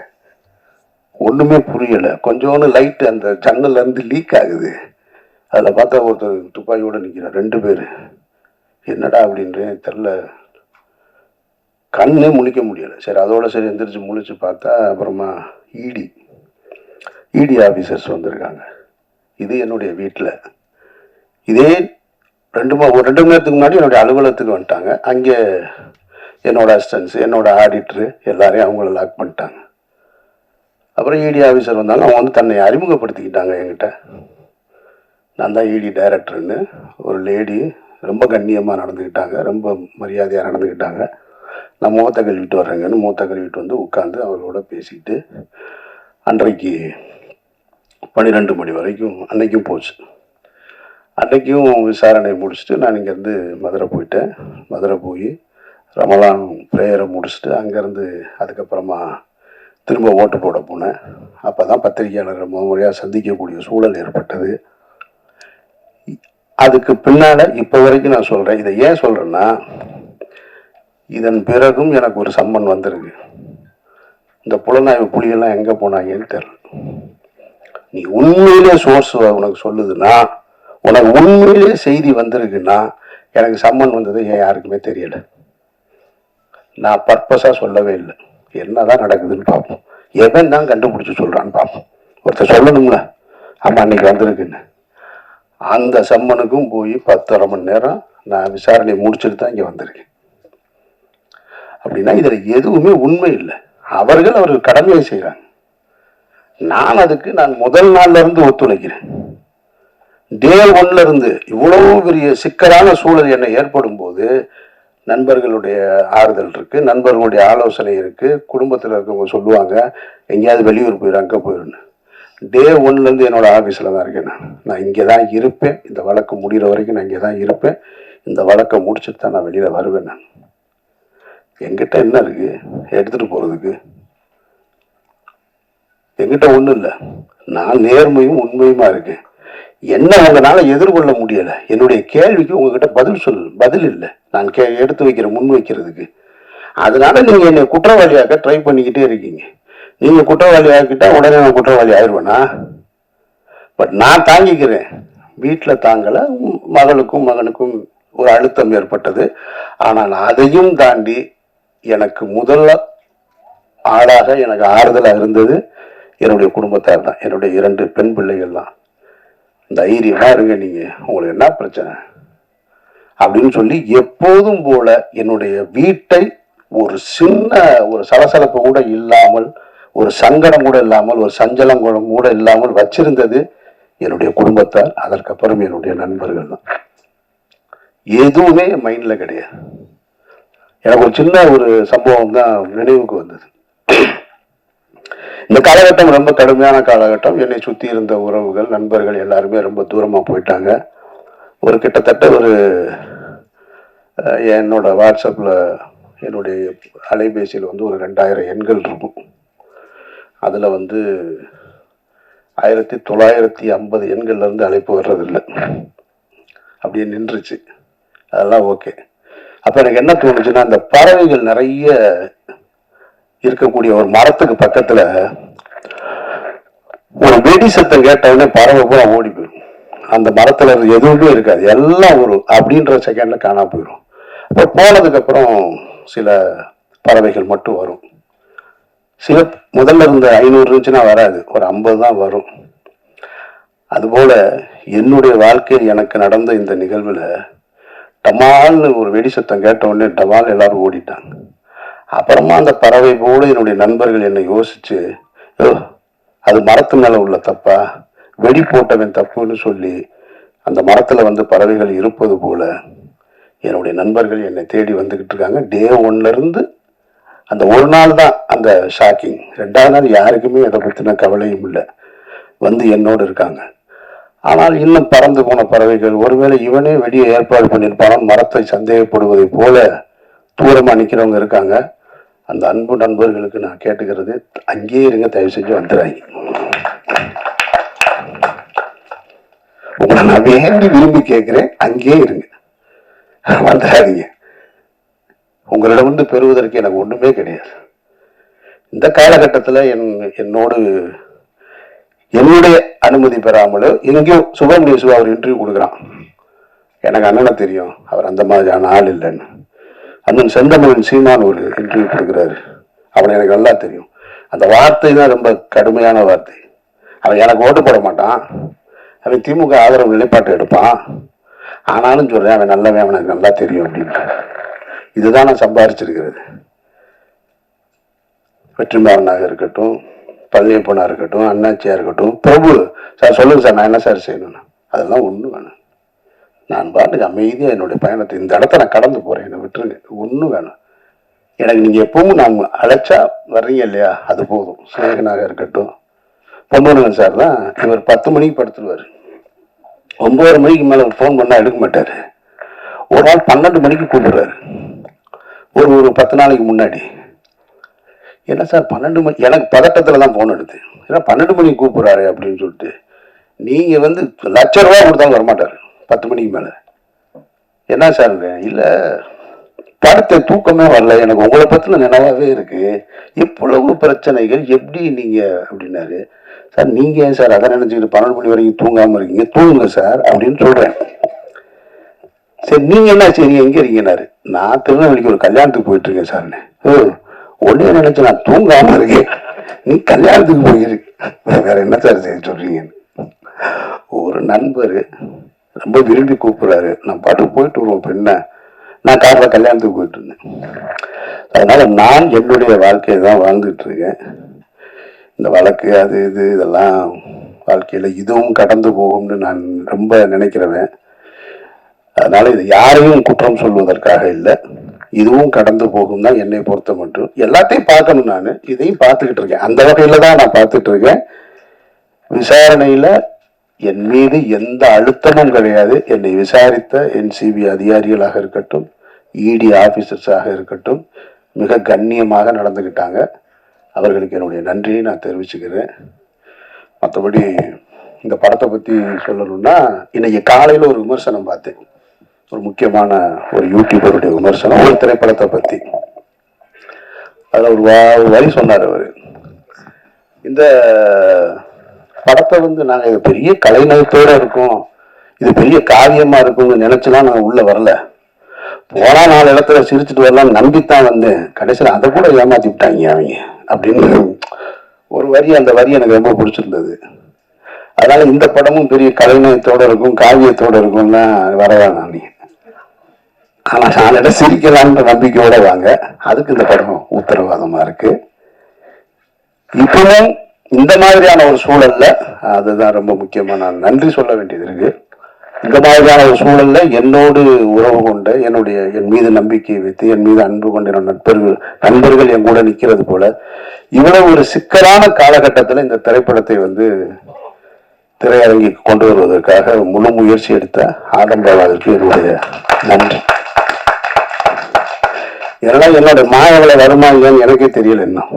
ஒன்றுமே புரியலை. கொஞ்சோண்டு லைட்டு அந்த ஜன்னல்லேருந்து லீக் ஆகுது. அதில் பார்த்தா ஒருத்தர் துப்பாக்கியோடு நிற்கிறார், 2 பேர். என்னடா அப்படின்றேன், தெரில. கண்ணே முழிக்க முடியலை. சரி, அதோட சரி எந்திரிச்சு முழிச்சு பார்த்தா அப்புறமா இடி ஆஃபீஸர்ஸ் வந்திருக்காங்க. இது என்னுடைய வீட்டில். இதே 2 மணி நேரத்துக்கு முன்னாடி என்னுடைய அலுவலகத்துக்கு வந்துட்டாங்க. அங்கே என்னோட அசிஸ்டன்ஸ், என்னோட ஆடிட்டரு எல்லாரையும் அவங்கள லாக் பண்ணிட்டாங்க. அப்புறம் இடி ஆஃபீஸர் வந்தாங்க. அவங்க தன்னை அறிமுகப்படுத்திக்கிட்டாங்க என்கிட்ட. நான் தான் இடி டைரக்டர்னு. ஒரு லேடி ரொம்ப கண்ணியமாக நடந்துக்கிட்டாங்க, ரொம்ப மரியாதையாக நடந்துக்கிட்டாங்க. நான் மூத்த கழுவிட்டு வர்றேங்கன்னு மூத்த கழுவிட்டு உட்காந்து அவர்களோட பேசிக்கிட்டு அன்றைக்கு 12 மணி வரைக்கும் அன்னைக்கும் போச்சு. அன்னைக்கும் விசாரணை முடிச்சுட்டு நான் இங்கேருந்து மதுரை போயிட்டேன். மதுரை போய் ரமலான் ப்ரேயரை முடிச்சுட்டு அங்கேருந்து அதுக்கப்புறமா திரும்ப ஓட்டு போட போனேன். அப்போ தான் பத்திரிகையாளரை முறையாக சந்திக்கக்கூடிய சூழல் ஏற்பட்டது. அதுக்கு பின்னால் இப்போ வரைக்கும் நான் சொல்கிறேன். இதை ஏன் சொல்கிறேன்னா, இதன் பிறகும் எனக்கு ஒரு சம்மன் வந்திருக்கு. இந்த புலனாய்வு புலியெல்லாம் எங்கே போனாங்கன்னு தெரியல. நீ உண்மையிலே சோர்ஸ் உனக்கு சொல்லுதுன்னா, உனக்கு உண்மையிலே செய்தி வந்திருக்குன்னா, எனக்கு சம்மன் வந்தது ஏன் யாருக்குமே தெரியலை. நான் பர்பஸாக சொல்லவே இல்லை. என்னதான் நடக்குதுன்னு பார்ப்போம். எவன் தான் கண்டுபிடிச்சி சொல்கிறான்னு பார்ப்போம். ஒருத்தர் சொல்லணுங்களா, ஆமாம் அன்னைக்கு வந்திருக்குன்னு. அந்த சம்மனுக்கும் போய் 10.5 மணி நேரம் நான் விசாரணை முடிச்சுட்டு தான் இங்கே வந்திருக்கேன். அப்படின்னா இதில் எதுவுமே உண்மை இல்லை. அவர்கள் கடமையை செய்கிறாங்க. நான் முதல் நாள்ல இருந்து ஒத்துழைக்கிறேன். டே 1ல இருந்து இவ்வளவு பெரிய சிக்கலான சூழல் என்னை ஏற்படும் போது நண்பர்களுடைய ஆறுதல் இருக்கு, நண்பர்களுடைய ஆலோசனை இருக்கு, குடும்பத்தில் இருக்கவங்க சொல்லுவாங்க எங்கேயாவது வெளியூர் போயிடும் அங்கே போயிடுன்னு. டே ஒன்லேருந்து என்னோட ஆஃபீஸில் தான் இருக்கேன். நான் இங்கே தான் இருப்பேன். இந்த வழக்கு முடிகிற வரைக்கும் நான் இங்கே தான் இருப்பேன். இந்த வழக்கை முடிச்சுட்டு தான் நான் வெளியில் வருவேன். நான் என்கிட்ட என்ன இருக்குது எடுத்துகிட்டு போகிறதுக்கு? என்கிட்ட ஒன்றும் இல்லை. நான் நேர்மையும் உண்மையுமா இருக்கேன். என்ன உங்களால் எதிர்கொள்ள முடியலை? என்னுடைய கேள்விக்கு உங்ககிட்ட பதில் இல்லை. நான் எடுத்து வைக்கிற முன் வைக்கிறதுக்கு. அதனால நீங்கள் என்னை குற்றவாளியாக்க ட்ரை பண்ணிக்கிட்டே இருக்கீங்க. நீங்கள் குற்றவாளி ஆக்கிட்டா உடனே நான் குற்றவாளி ஆயிடுவேனா? பட் நான் தாங்கிக்கிறேன். வீட்டில் தாங்கலை, மகளுக்கும் மகனுக்கும் ஒரு அழுத்தம் ஏற்பட்டது. ஆனால் அதையும் தாண்டி எனக்கு முதல்ல ஆளாக எனக்கு ஆறுதலாக இருந்தது என்னுடைய குடும்பத்தார் தான், என்னுடைய 2 பெண் பிள்ளைகள் தான். தைரியமாக இருங்க, நீங்கள் உங்களுக்கு என்ன பிரச்சனை அப்படின்னு சொல்லி எப்போதும் போல என்னுடைய வீட்டை ஒரு சின்ன ஒரு சலசலப்பு கூட இல்லாமல், ஒரு சங்கடம் கூட இல்லாமல், ஒரு சஞ்சலம் கூட இல்லாமல் வச்சிருந்தது என்னுடைய குடும்பத்தார். அதற்கப்புறம் என்னுடைய நண்பர்கள் தான். எதுவுமே மைண்ட்ல கிடையாது. எனக்கு ஒரு சின்ன ஒரு சம்பவம் தான் நினைவுக்கு வந்தது. இந்த காலகட்டம் ரொம்ப கடுமையான காலகட்டம். என்னை சுற்றி இருந்த உறவுகள், நண்பர்கள் எல்லாருமே ரொம்ப தூரமாக போயிட்டாங்க. ஒரு கிட்டத்தட்ட ஒரு என்னோட வாட்ஸ்அப்பில் என்னுடைய அலைபேசியில் வந்து ஒரு 2000 எண்கள் இருக்கும். அதில் வந்து 1950 எண்கள்லேருந்து அழைப்பு வர்றதில்லை, அப்படியே நின்றுச்சு. அதெல்லாம் ஓகே. அப்போ எனக்கு என்ன தோணுச்சுன்னா, அந்த பறவைகள் நிறைய இருக்கக்கூடிய ஒரு மரத்துக்கு பக்கத்தில் ஒரு வெடி சத்தம் கேட்டவுடனே பறவை பூரா ஓடி போயிடும். அந்த மரத்தில் எதுவுமே இருக்காது, எல்லாம் ஒரு அப்படின்ற செகண்டில் காணாம போயிடும். அப்போ போனதுக்கப்புறம் சில பறவைகள் மட்டும் வரும். சில முதல்ல இருந்த 500 இருந்துச்சுன்னா வராது, ஒரு 50 தான் வரும். அதுபோல என்னுடைய வாழ்க்கையில் எனக்கு நடந்த இந்த நிகழ்வில் டமால்னு ஒரு வெடி சத்தம் கேட்ட உடனே டமால் எல்லாரும் ஓடிட்டாங்க. அப்புறமா அந்த பறவை போல என்னுடைய நண்பர்கள் என்னை யோசிச்சு, அது மரத்து மேலே உள்ள தப்பா, வெடி போட்டவன் தப்புன்னு சொல்லி அந்த மரத்தில் வந்து பறவைகள் இருப்பது போல என்னுடைய நண்பர்கள் என்னை தேடி வந்துக்கிட்டு இருக்காங்க. டே 1லேருந்து அந்த ஒரு நாள் தான் அந்த ஷாக்கிங். 2வது நாள் யாருக்குமே அதை பற்றின கவலையும் இல்லை, வந்து என்னோடு இருக்காங்க. ஆனால் இன்னும் பறந்து போன பறவைகள், ஒருவேளை இவனே வெடியை ஏற்பாடு பண்ணியிருப்பானோ மரத்தை சந்தேகப்படுவதை போல தூரமாக நிற்கிறவங்க இருக்காங்க. அந்த அன்பு நண்பர்களுக்கு நான் கேட்டுக்கிறது, அங்கேயே இருங்க, தயவு செஞ்சு வந்துடுறாங்க. உங்களை நான் வேண்டி விரும்பி கேட்கிறேன், அங்கேயே இருங்க, வந்துடாதீங்க. உங்களிடம் வந்து பெறுவதற்கு எனக்கு ஒன்றுமே கிடையாது. இந்த காலகட்டத்தில் என்னுடைய அனுமதி பெறாமலோ எங்கேயோ சுப்பிரமணிய சிவா அவர் இன்டர்வியூ கொடுக்குறான். எனக்கு அண்ணனை தெரியும், அவர் அந்த மாதிரியான ஆள் இல்லைன்னு. அண்ணன் செந்தமிழன் சீமான் ஒரு இன்டர்வியூ கொடுக்குறாரு, அவனை எனக்கு நல்லா தெரியும். அந்த வார்த்தை தான் ரொம்ப கடுமையான வார்த்தை. அவன் எனக்கு ஓட்டு போட மாட்டான், அவன் திமுக ஆதரவு நிலைப்பாட்டை எடுப்பான், ஆனாலும் சொல்றேன் அவன் நல்லவன், அவனுக்கு நல்லா தெரியும் அப்படின்ட்டு. இதுதான் நான் சம்பாதிச்சிருக்கிறது. வெற்றிமாறனாக இருக்கட்டும், பழனியப்பனா இருக்கட்டும், அண்ணாச்சியா இருக்கட்டும், பிரபு சார் சொல்லுங்க சார் நான் என்ன சார் செய்யணும்னு, அதெல்லாம் ஒன்றும் வேணும். நான் பாட்டுக்கு அமைதியாக என்னுடைய பயணத்தை இந்த இடத்த நான் கடந்து போகிறேன், என்னை விட்டுருங்க, ஒன்றும் வேணும் எனக்கு. நீங்கள் எப்பவும் நான் அழைச்சா வர்றீங்க இல்லையா, அது போதும். சிநேகனாக இருக்கட்டும், பொன்முருகன் சார் தான், இவர் 10 மணிக்கு படுத்துருவார், 9 மணிக்கு மேலே ஃபோன் பண்ணால் எடுக்க மாட்டார். ஒரு நாள் 12 மணிக்கு கூப்பிடுறாரு, ஒரு 10 நாளைக்கு முன்னாடி. என்ன சார் 12 மணி, எனக்கு பதட்டத்தில் தான் ஃபோன் எடுத்து, ஏன்னா 12 மணிக்கு கூப்பிட்றாரு அப்படின்னு சொல்லிட்டு. நீங்கள் வந்து ₹1,00,000 கொடுத்தாலும் வரமாட்டார் 10 மணிக்கு மேலே. என்ன சார், இல்லை படுத்த தூக்கமே வரல, எனக்கு உங்களை பற்றின நினைவாகவே இருக்கு, இவ்வளவு பிரச்சனைகள் எப்படி நீங்கள் அப்படின்னாரு. சார் நீங்கள் ஏன் சார் அதை நினச்சிக்கிட்டு 12 மணி வரைக்கும் தூங்காமல் இருக்கீங்க, தூங்குங்க சார் அப்படின்னு சொல்கிறேன். சரி நீங்கள் என்ன செய்றீங்க, எங்கே இருக்கீங்கன்னாரு. நான் திருநெல்வேலிக்கு ஒரு கல்யாணத்துக்கு போயிட்டு இருக்கேன் சார்னு. ஒன்னே நினைச்சு நான் தூங்காம இருக்கேன், நீ கல்யாணத்துக்கு போயிருக்கு, வேற என்ன சார் செய்ய சொல்றீங்கன்னு. ஒரு நண்பர் ரொம்ப விரும்பி கூப்பிடுறாரு, நான் பாட்டுக்கு போயிட்டு வருவோம் பெண்ண, நான் காரில் கல்யாணத்துக்கு போயிட்டு இருந்தேன். அதனால நான் என்னுடைய வாழ்க்கையை தான் வாழ்ந்துட்டு இருக்கேன். இந்த வழக்கு அது இது இதெல்லாம் வாழ்க்கையில் இதுவும் கடந்து போகும்னு நான் ரொம்ப நினைக்கிறவன். அதனால இது யாரையும் குற்றம் சொல்வதற்காக இல்லை, இதுவும் கடந்து போகும் தான் என்னை பொறுத்த மட்டும். எல்லாத்தையும் பார்க்கணும், நான் இதையும் பார்த்துக்கிட்டு இருக்கேன், அந்த வகையில தான் நான் பார்த்துட்டு இருக்கேன். விசாரணையில என் மீது எந்த அழுத்தமும் கிடையாது. என்னை விசாரித்த NCB அதிகாரிகளாக இருக்கட்டும், ED ஆபீசர்ஸாக இருக்கட்டும், மிக கண்ணியமாக நடந்துக்கிட்டாங்க. அவர்களுக்கு என்னுடைய நன்றியை நான் தெரிவிச்சுக்கிறேன். மற்றபடி இந்த படத்தை பற்றி சொல்லணும்னா, இன்னைக்கு காலையில் ஒரு விமர்சனம் பார்த்தேன். ஒரு முக்கியமான ஒரு யூடியூபருடைய விமர்சனம் ஒரு திரைப்படத்தை பற்றி. அதில் ஒரு வரி சொன்னார் அவர், இந்த படத்தை வந்து நாங்கள் இது பெரிய கலைநயத்தோடு இருக்கோம், இது பெரிய காவியமாக இருக்கும்னு நினச்சலாம் நாங்கள் உள்ளே வரல. போனா 4 இடத்துல சிரிச்சுட்டு வரலாம் நம்பித்தான் வந்தேன். கடைசியில் அதை கூட ஏமாத்தி விட்டாங்க அவங்க அப்படின்னு ஒரு வரி. அந்த வரி எனக்கு ரொம்ப பிடிச்சிருந்தது. அதனால இந்த படமும் பெரிய கலைநயத்தோட இருக்கும், காவியத்தோட இருக்கும்னா வரவேணாம் நீ. ஆனா 4 இடம் சிரிக்கலான்ற நம்பிக்கையோட வாங்க. அதுக்கு இந்த படம் உத்தரவாதமா இருக்கு. இப்பவும் இந்த மாதிரியான ஒரு சூழல்ல, அதுதான் ரொம்ப முக்கியமா நான் நன்றி சொல்ல வேண்டியது இருக்கு. இந்த மாதிரியான ஒரு சூழல்ல என்னோடு உறவு கொண்ட, என் மீது நம்பிக்கை வைத்து, என் மீது அன்பு கொண்ட நண்பர்கள் என் கூட நிக்கிறது போல, இவ்வளவு ஒரு சிக்கலான காலகட்டத்தில் இந்த திரைப்படத்தை வந்து திரையரங்கிற்கு கொண்டு வருவதற்காக முழு முயற்சி எடுத்த ஆடம்பரவாதற்கு என்னுடைய நன்றி. ஏன்னா என்னோட மாயவளை வருமா இல்லைன்னு எனக்கே தெரியல. இன்னும்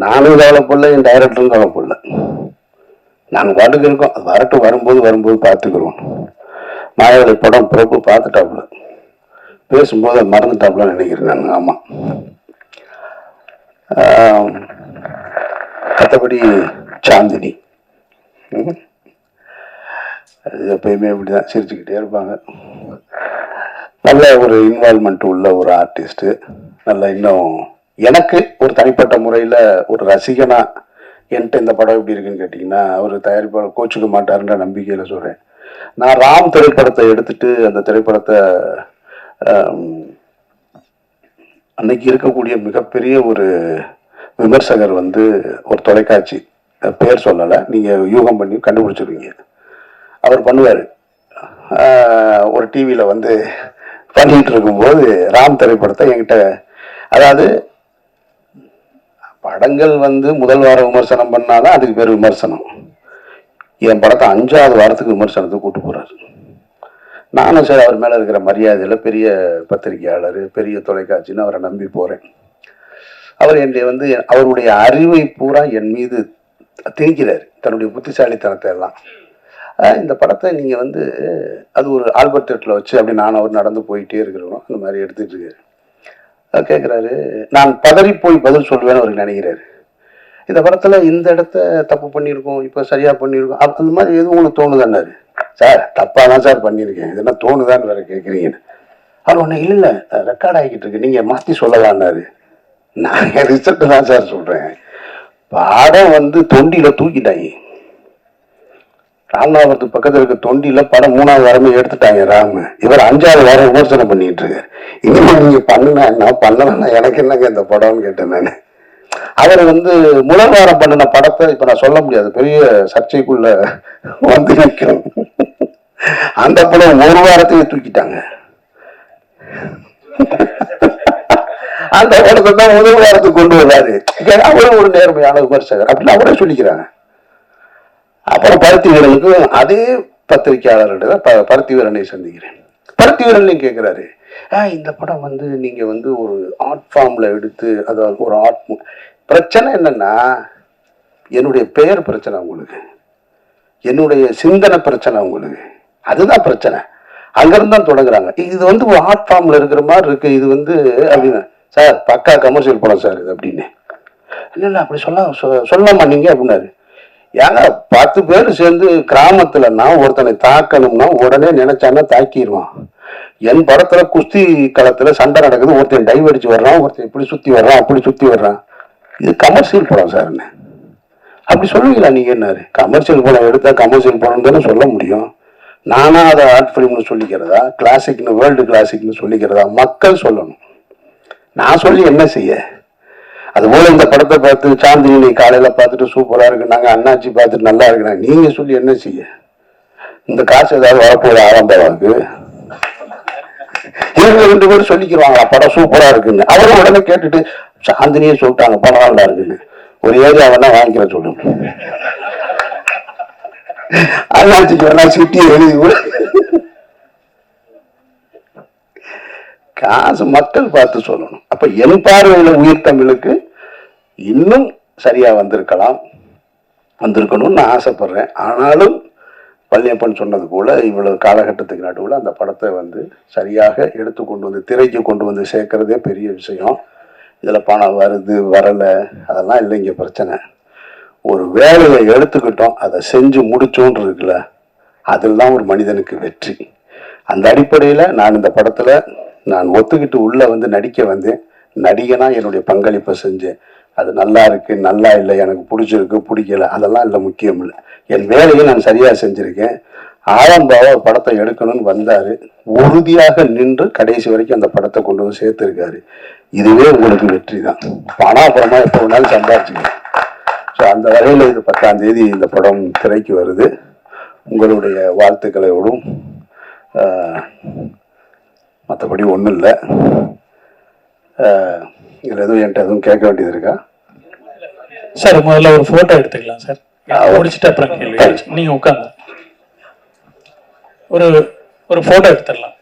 நானும் கவலைப்படல, என் டைரக்டரும் கவலைப்படல. நாங்கள் பாட்டுக்கு இருக்கோம், அது வரட்டும், வரும்போது பார்த்துக்கிறோம். மாயவளை படம் பிறப்பு பார்த்துட்டாப்புல, பேசும்போது அது மறந்துட்டாப்புல நினைக்கிறேன் நான். ஆமாம். மற்றபடி சாந்தினி அது எப்பயுமே அப்படிதான் சிரிச்சுக்கிட்டே இருப்பாங்க. நல்ல ஒரு இன்வால்மெண்ட் உள்ள ஒரு ஆர்டிஸ்ட். நல்ல இன்னும் எனக்கு ஒரு தனிப்பட்ட முறையில் ஒரு ரசிகனா என்கிட்ட இந்த படம் எப்படி இருக்குன்னு கேட்டிங்கன்னா, அவர் தயாரிப்பாளர் கோச்சுக்க மாட்டாருன்ற நம்பிக்கையில் சொல்கிறேன். நான் ராம் திரைப்படத்தை எடுத்துட்டு அந்த திரைப்படத்தை அன்னைக்கு இருக்கக்கூடிய மிகப்பெரிய ஒரு விமர்சகர் வந்து ஒரு தொலைக்காட்சி, பேர் சொல்லலை, நீங்கள் யூகம் பண்ணி கண்டுபிடிச்சிருவீங்க, அவர் பண்ணுவார். ஒரு டிவியில் வந்து பண்ணிட்டு இருக்கும்போது ராம் திரைப்படத்தை என்கிட்ட, அதாவது படங்கள் வந்து முதல் வாரம் விமர்சனம் பண்ணாதான் அதுக்கு பேர் விமர்சனம். என் படத்தை 5ஆவது வாரத்துக்கு விமர்சனத்துக்கு கூட்டு போறாரு. நானும் சரி அவர் மேல இருக்கிற மரியாதையில பெரிய பத்திரிகையாளர், பெரிய தொலைக்காட்சின்னு அவரை நம்பி போறேன். அவர் என்னுடைய வந்து அவருடைய அறிவை பூரா என் மீது திணிக்கிறார், தன்னுடைய புத்திசாலித்தனத்தை எல்லாம். இந்த படத்தை நீங்கள் வந்து அது ஒரு ஆல்பர்ட் தேட்டரில் வச்சு அப்படி நான் அவர் நடந்து போயிட்டே இருக்கிறோம், அந்த மாதிரி எடுத்துட்டு இருக்காரு. கேட்குறாரு, நான் பதறி போய் பதில் சொல்லுவேன்னு அவருக்கு நினைக்கிறாரு. இந்த படத்தில் இந்த இடத்த தப்பு பண்ணியிருக்கோம், இப்போ சரியாக பண்ணியிருக்கோம், அந்த மாதிரி எதுவும் உங்களுக்கு தோணுதான்னாரு. சார் தப்பாக தான் சார் பண்ணியிருக்கேன், இதெல்லாம் தோணுதான்னு வேற கேட்குறீங்கன்னு. அவர் ஒன்று இல்லை ரெக்கார்ட் ஆகிக்கிட்டு இருக்கு, நீங்கள் மாற்றி சொல்லலான்னாரு. நான் என் ரிசல்ட்டு தான் சார் சொல்கிறேன். படம் வந்து தொண்டியில் தூக்கிட்டாங்க. ராமநாதபுரத்துக்கு பக்கத்தில் இருக்க தொண்டியில படம் 3ஆவது வாரமே எடுத்துட்டாங்க ராம. இவர் 5ஆவது வாரம் விமர்சனம் பண்ணிட்டு இருக்காரு. இனிமே நீங்க பண்ணுனா என்ன, பண்ணலன்னா எனக்கு என்னங்க இந்த படம்னு கேட்டேன் நான். அவர் வந்து முதல் வாரம் பண்ணின படத்தை இப்ப நான் சொல்ல முடியாது, பெரிய சர்ச்சைக்குள்ள வந்து நிற்கும். அந்த படம் 1 வாரத்தையே தூக்கிட்டாங்க. அந்த படத்தை தான் முதல் வாரத்துக்கு கொண்டு வர்றாரு. அவரும் ஒரு நேர்மையான விமர்சகர் அப்படின்னு அவரே சொல்லிக்கிறாங்க. அப்புறம் பருத்தி வீரனுக்கு அதே பத்திரிகையாளர்கிட்ட தான் பருத்தி வீரனை சந்திக்கிறேன். பருத்தி வீரன்லையும் கேட்குறாரு, இந்த படம் வந்து நீங்க வந்து ஒரு ஆர்ட் ஃபார்ம்ல எடுத்து, அதாவது ஒரு ஆர்ட். பிரச்சனை என்னன்னா, என்னுடைய பெயர் பிரச்சனை உங்களுக்கு, என்னுடைய சிந்தனை பிரச்சனை உங்களுக்கு, அதுதான் பிரச்சனை. அங்கிருந்து தான் தொடங்குறாங்க. இது வந்து ஒரு ஆர்ட் ஃபார்ம்ல இருக்கிற மாதிரி இருக்கு, இது வந்து அப்படின்னு. சார் பக்கா கமர்ஷியல் படம் சார் இது அப்படின்னு. இல்லை அப்படி சொல்லாமா நீங்க அப்படின்னாரு. ஏங்க 10 பேர் சேர்ந்து கிராமத்துலன்னா ஒருத்தனை தாக்கணும்னா உடனே நினைச்சான்னா தாக்கிடுவான். என் படத்துல குஸ்தி களத்துல சண்டை நடக்குது, ஒருத்தன் டைவ் அடிச்சு வர்றான், ஒருத்தன் இப்படி சுத்தி வர்றான், அப்படி சுத்தி வர்றான், இது கமர்ஷியல் படம் சார்ன்னு அப்படி சொல்லுவீங்களா நீங்க? என்னாரு கமர்ஷியல் படம் எடுத்தா கமர்ஷியல் படம் தானே சொல்ல முடியும். நானா அதை ஆர்ட் ஃபிலிம்னு சொல்லிக்கிறதா, கிளாசிக்னு வேர்ல்டு கிளாசிக்னு சொல்லிக்கிறதா? மக்கள் சொல்லணும், நான் சொல்லி என்ன செய்ய? அதுபோல இந்த படத்தை பார்த்து சாந்தினி காலையில பார்த்துட்டு சூப்பரா இருக்கு, நாங்க அண்ணாச்சி பார்த்துட்டு நல்லா இருக்கிறாங்க, நீங்க சொல்லி என்ன செய்ய? இந்த காசு ஏதாவது வரப்போகுது ஆரம்பவாக்கு? இவங்க 2 பேரும் சொல்லிக்கிறாங்களா படம் சூப்பரா இருக்குன்னு? அவரும் உடனே கேட்டுட்டு சாந்தினியே சொல்லிட்டாங்க படம் நல்லா இருக்குன்னு. ஒரு ஏரியா வேணா வாங்கிக்கிற சொல்லுங்க. அண்ணாச்சிக்கு வேணா சுட்டி எழுதி கூட காசு மக்கள் பார்த்து சொல்லணும். அப்ப என் பார்வையில உயிர் தமிழுக்கு இன்னும் சரியா வந்திருக்கணும்னு நான் ஆசைப்படுறேன். ஆனாலும் பழனியப்பன் சொன்னது போல இவ்வளவு காலகட்டத்துக்கு நடுவில் அந்த படத்தை சரியாக எடுத்து கொண்டு திரைக்கு கொண்டு சேர்க்கறதே பெரிய விஷயம். இதுல பணம் வருது வரலை அதெல்லாம் இல்லை இங்க பிரச்சனை. ஒரு வேலையை எடுத்துக்கிட்டோம், அதை செஞ்சு முடிச்சோன்னு இருக்குல்ல, அதெல்லாம் ஒரு மனிதனுக்கு வெற்றி. அந்த அடிப்படையில நான் இந்த படத்துல நான் ஒத்துக்கிட்டு உள்ள நடிக்க வந்தேன். நடிகனா என்னுடைய பங்களிப்பை செஞ்சேன். அது நல்லா இருக்கு நல்லா இல்லை, எனக்கு பிடிச்சிருக்கு பிடிக்கல, அதெல்லாம் இல்லை, முக்கியம் இல்லை. என் வேலையை நான் சரியா செஞ்சிருக்கேன். ஆரம்பாவா படத்தை எடுக்கணும்னு வந்தாரு, உறுதியாக நின்று கடைசி வரைக்கும் அந்த படத்தை கொண்டு சேர்த்திருக்காரு. இதுவே உங்களுக்கு வெற்றி தான். பணம் அப்புறமா எப்போ வேணாலும் சம்பாதிச்சுக்கலாம். ஸோ அந்த வகையில் இது 10ஆம் தேதி இந்த படம் திரைக்கு வருது. உங்களுடைய வாழ்த்துக்களோடும் மற்றபடி ஒன்றும் இல்லை. இதில் எதுவும் என்கிட்ட எதுவும் கேட்க வேண்டியது இருக்கா சார்? முதல்ல ஒரு போட்டோ எடுத்துக்கலாம் சார், முடிச்சுட்டு அப்புறம் கேள்வி. நீங்க உட்காந்து ஒரு போட்டோ எடுத்துடலாம்.